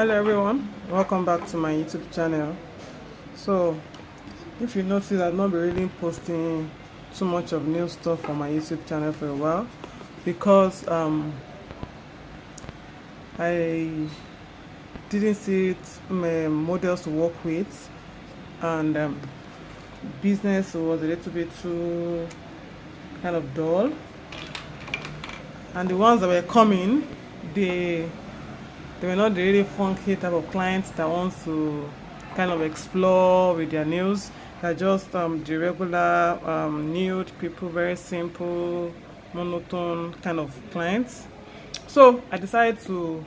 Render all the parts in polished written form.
Hello everyone, welcome back to my YouTube channel. So if you notice, I've not been really posting too much of new stuff on my YouTube channel for a while because I didn't see models to work with, and business was a little bit too kind of dull, and the ones that were coming, they were not the really funky type of clients that wants to kind of explore with their nails. They're just the regular nude people, very simple, monotone kind of clients. So I decided to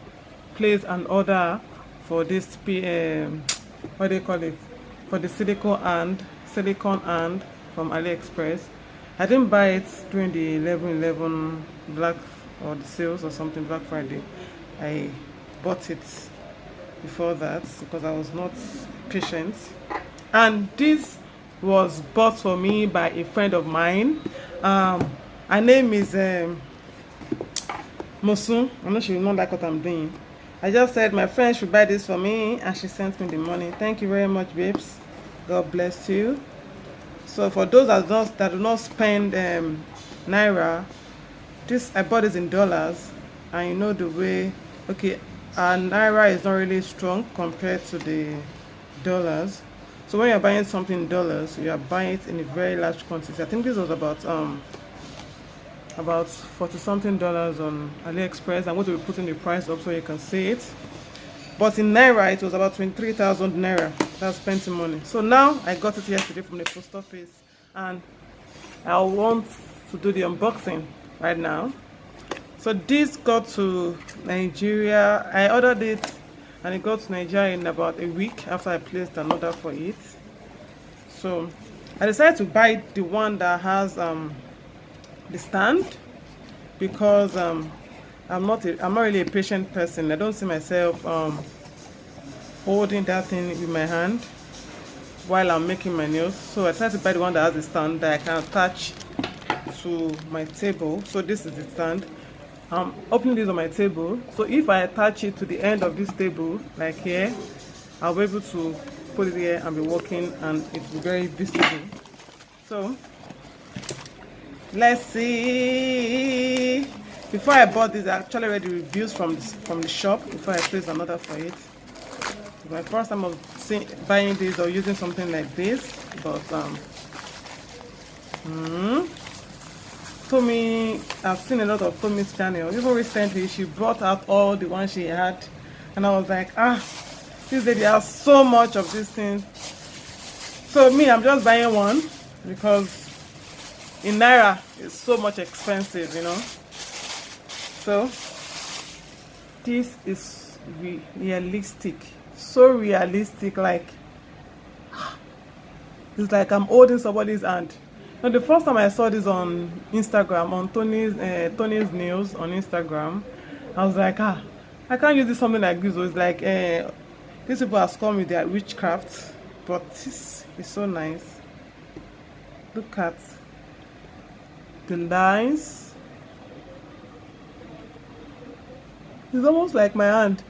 place an order for this what do you call it, for the silicone hand from AliExpress. I didn't buy it during the 11/11 Black or the sales or something, Black Friday. I bought it before that because I was not patient, and this was bought for me by a friend of mine. Her name is Mosun. I'm not sure you know like what I'm doing. I just said my friend should buy this for me, and she sent me the money. Thank you very much, babes. God bless you. So for those that do not spend naira, I bought this in dollars, and you know the way. Okay, and naira is not really strong compared to the dollars. So when you're buying something in dollars, you are buying it in a very large quantity. I think this was about $40 something on AliExpress. I'm going to be putting the price up so you can see it. But in naira, it was about 23,000 naira. That's plenty money. So now I got it yesterday from the post office, and I want to do the unboxing right now. So this got to Nigeria. I ordered it and it got to Nigeria in about a week after I placed an order for it. So I decided to buy the one that has the stand because I'm not really a patient person. I don't see myself holding that thing with my hand while I'm making my nails. So I decided to buy the one that has the stand that I can attach to my table. So this is the stand. I'm opening this on my table, so if I attach it to the end of this table, like here, I'll be able to put it here and be working, and it will be very visible. So let's see. Before I bought this, I actually read the reviews from the shop before I placed an order for it. It's my first time of buying this or using something like this, but Tommy, I've seen a lot of Tommy's channel. Even recently, she brought out all the ones she had, and I was like, this lady has so much of these things. So me, I'm just buying one because in naira it's so much expensive, you know. So this is realistic, so realistic. Like it's like I'm holding somebody's hand. Now, the first time I saw this on Instagram, on Tony's Nails on Instagram, I was like, I can't use this something like this. So it's like these people have come with their witchcraft, but this is so nice. Look at the lines. It's almost like my hand.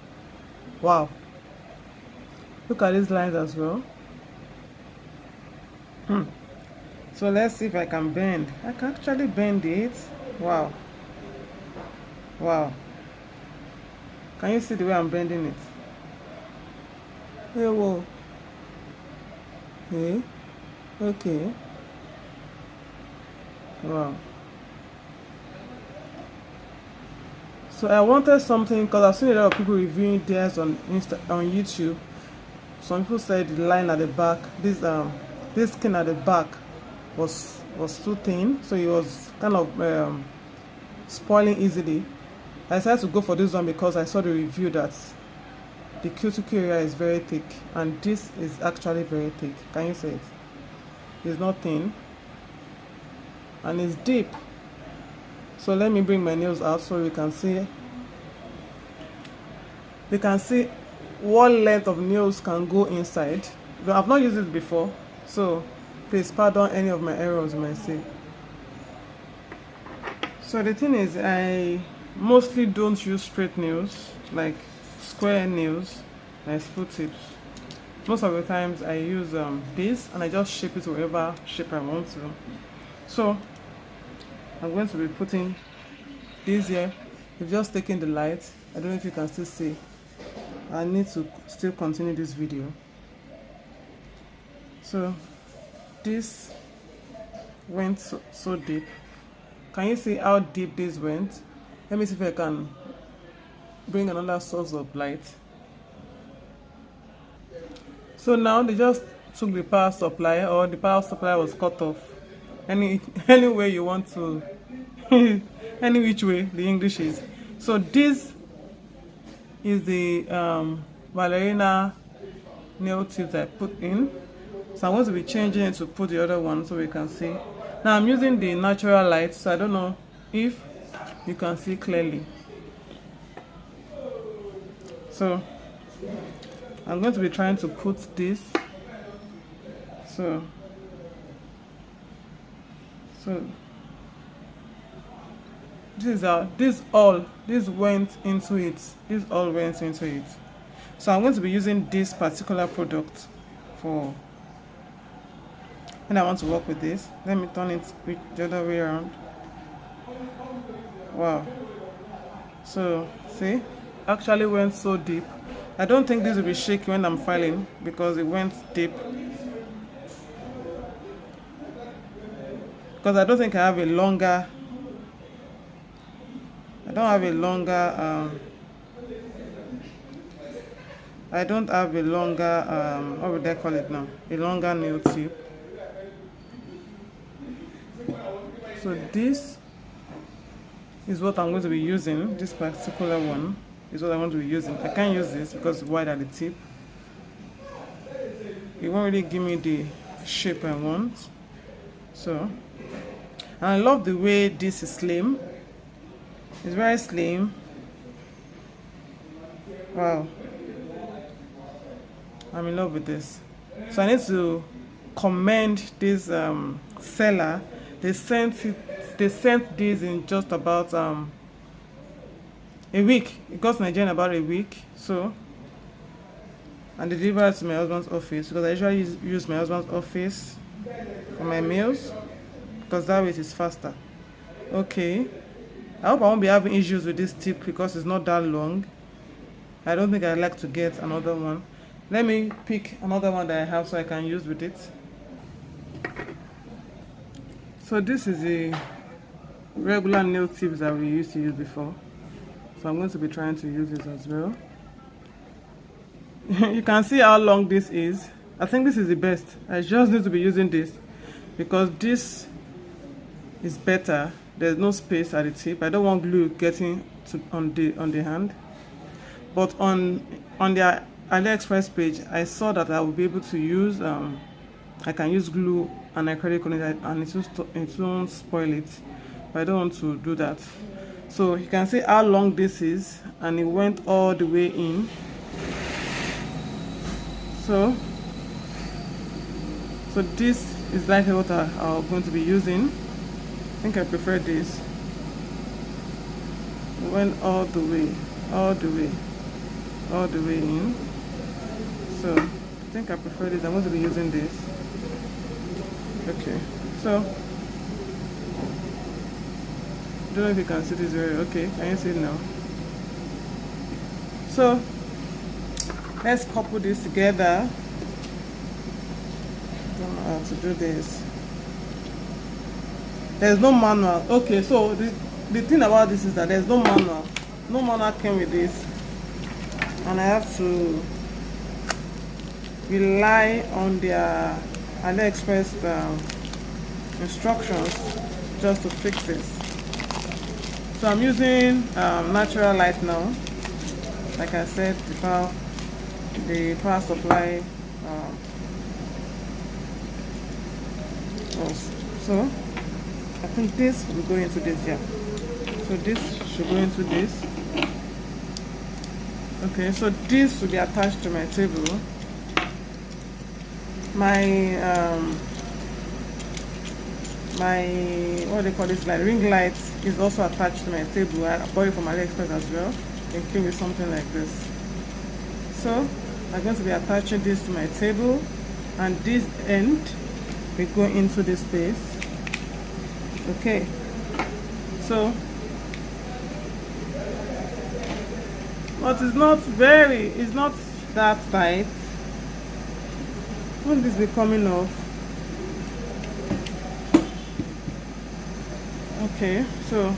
Wow. Look at these lines as well. So let's see if I can bend. I can actually bend it. Wow. Wow. Can you see the way I'm bending it? Hey, whoa. Hey. Okay. Wow. So I wanted something because I've seen a lot of people reviewing theirs on YouTube. Some people said the line at the back, this skin at the back was too thin, so it was kind of spoiling easily. I decided to go for this one because I saw the review that the cuticle area is very thick, and this is actually very thick. Can you see it? It's not thin and it's deep. So let me bring my nails out so we can see what length of nails can go inside. I've not used it before, so please pardon any of my errors you might see. So the thing is, I mostly don't use straight nails, like square nails. nice full tips. Most of the times I use this, and I just shape it to whatever shape I want to. So I'm going to be putting this here. We've just taken the light. I don't know if you can still see. I need to still continue this video. So this went so deep. Can you see how deep this went? Let me see if I can bring another source of light. So now they just took the power supply, or the power supply was cut off. Any way you want to, any which way the English is. So this is the ballerina nail tips I put in. So I'm going to be changing it to put the other one so we can see. Now I'm using the natural light, so I don't know if you can see clearly. So I'm going to be trying to put this. So this all went into it. This all went into it. So I'm going to be using this particular product for when I want to work with this. Let me turn it the other way around. Wow. So see, actually went so deep. I don't think this will be shaky when I'm filing because it went deep. Because I don't think I have a longer, what would I call it now? A longer nail tip. So this is what I'm going to be using. This particular one is what I'm going to be using. I can't use this because it's wide at the tip. It won't really give me the shape I want. So, and I love the way this is slim. It's very slim. Wow. I'm in love with this. So I need to commend this seller. They sent this in just about a week. It got to Nigeria in about a week. So, and they delivered it to my husband's office because I usually use my husband's office for my meals because that way it is faster. Okay. I hope I won't be having issues with this tip because it's not that long. I don't think I'd like to get another one. Let me pick another one that I have so I can use with it. So this is the regular nail tips that we used to use before. So I'm going to be trying to use this as well. You can see how long this is. I think this is the best. I just need to be using this because this is better. There's no space at the tip. I don't want glue getting on the hand. But on the AliExpress page, I saw that I will be able to use I can use glue and acrylic on it, and it won't spoil it. But I don't want to do that. So you can see how long this is, and it went all the way in. So this is likely what I'm going to be using. I think I prefer this. It went all the way in. So I think I prefer this. I'm going to be using this. Okay, so I don't know if you can see this very okay. Can you see it now? So let's couple this together. I don't know how to do this. There's no manual. Okay, so the thing about this is that there's no manual. No manual came with this, and I have to rely on their AliExpress instructions just to fix this. So I'm using natural light now. Like I said, the power supply so I think this will go into this here. So this should go into this. Okay, so this will be attached to my table. My what do they call this light? Ring light is also attached to my table. I bought it from AliExpress as well. It came with something like this. So I'm going to be attaching this to my table, and this end will go into this space. Okay, so but it's not that tight. Won't this be coming off? Okay, so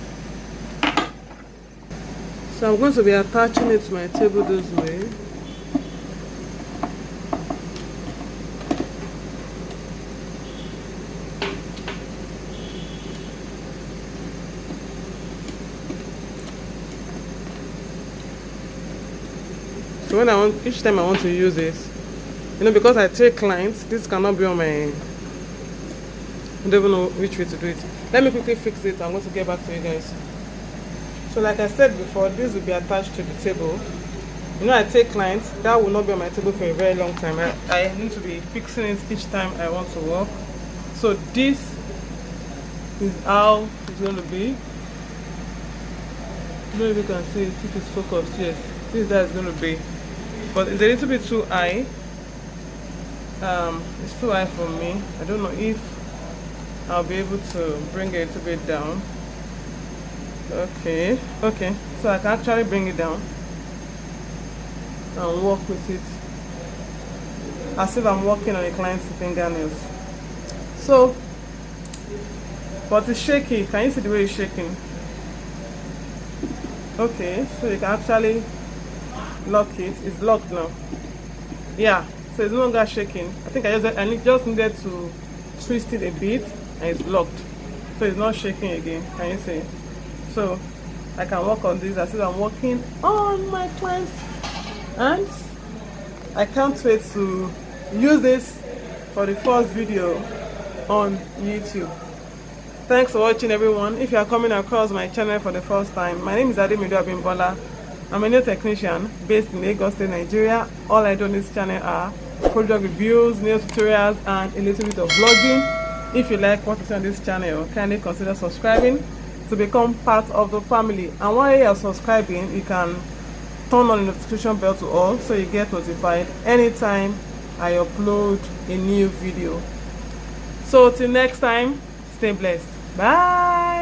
I'm going to be attaching it to my table this way. So each time I want to use this, because I take clients, this cannot be on my, I don't even know which way to do it. Let me quickly fix it. I'm going to get back to you guys. So like I said before, this will be attached to the table. I take clients, that will not be on my table for a very long time. I need to be fixing it each time I want to work. So this is how it's going to be. I don't know if you can see it, if it's focused. Yes, this is how it's going to be. But it's a little bit too high. It's too high for me. I don't know if I'll be able to bring it a little bit down. Okay, so I can actually bring it down and work with it as if I'm working on a client's fingernails. So, but it's shaky. Can you see the way it's shaking? Okay, so you can actually lock it. It's locked now. Yeah, so it's no longer shaking. I think I just needed to twist it a bit and it's locked. So it's not shaking again. Can you see? So I can work on this as if I'm working on my client's hands. I can't wait to use this for the first video on YouTube. Thanks for watching, everyone. If you are coming across my channel for the first time, my name is Ademidu Abimbola. I'm a nail technician based in Lagos State, Nigeria. All I do on this channel are product reviews, nail tutorials, and a little bit of vlogging. If you like what you see on this channel, kindly consider subscribing to become part of the family. And while you are subscribing, you can turn on the notification bell to all so you get notified anytime I upload a new video. So till next time, stay blessed. Bye.